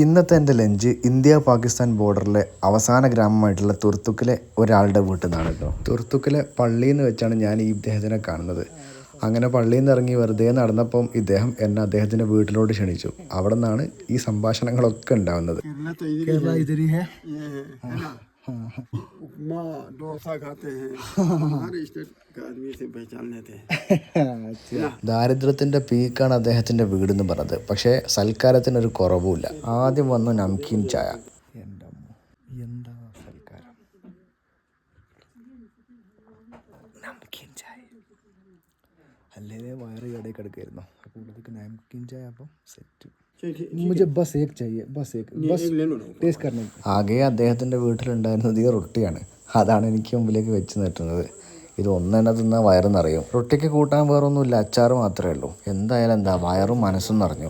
ഇന്നത്തെ എൻ്റെ lunch India Pakistan ബോർഡറിലെ അവസാന ഗ്രാമമായിട്ടുള്ള തുർത്തുക്കിലെ ഒരാളുടെ വീട്ടിൽ നിന്നാണ് കേട്ടോ. തുർത്തുക്കിലെ പള്ളിയിൽ നിന്ന് വെച്ചാണ് ഞാൻ ഈ ഇദ്ദേഹത്തിനെ കാണുന്നത്. അങ്ങനെ പള്ളിയിൽ നിന്ന് ഇറങ്ങി വെറുതെ നടന്നപ്പം ഇദ്ദേഹം എന്നെ അദ്ദേഹത്തിൻ്റെ വീട്ടിലോട്ട് ക്ഷണിച്ചു. അവിടെ നിന്നാണ് ഈ സംഭാഷണങ്ങളൊക്കെ ഉണ്ടാവുന്നത്. ദാരിദ്ര്യത്തിന്റെ പീക്കാണ് അദ്ദേഹത്തിന്റെ വീടെന്ന് പറഞ്ഞത്. പക്ഷേ സൽക്കാരത്തിനൊരു കുറവുമില്ല. ആദ്യം വന്നു നംകീൻ ചായ. എന്താ സൽക്കാരം, നംകീൻ ചായ അല്ലേ? വയറ് കടയിൽ കിടക്കായിരുന്നു. അപ്പോൾ ഇവിടത്തേക്ക് നംകീൻ ചായ അപ്പം സെറ്റ്. ആകെ അദ്ദേഹത്തിൻ്റെ വീട്ടിലുണ്ടായിരുന്നത് ഈ റൊട്ടിയാണ്. അതാണ് എനിക്ക് മുമ്പിലേക്ക് വെച്ച് നീട്ടുന്നത്. ഇത് ഒന്നെന്നെ തിന്നാൽ വയറ് നിറയും. റൊട്ടിക്ക് കൂട്ടാൻ വേറൊന്നുമില്ല, അച്ചാറ് മാത്രമേ ഉള്ളൂ. എന്തായാലും എന്താ, വയറും മനസ്സും നിറഞ്ഞു.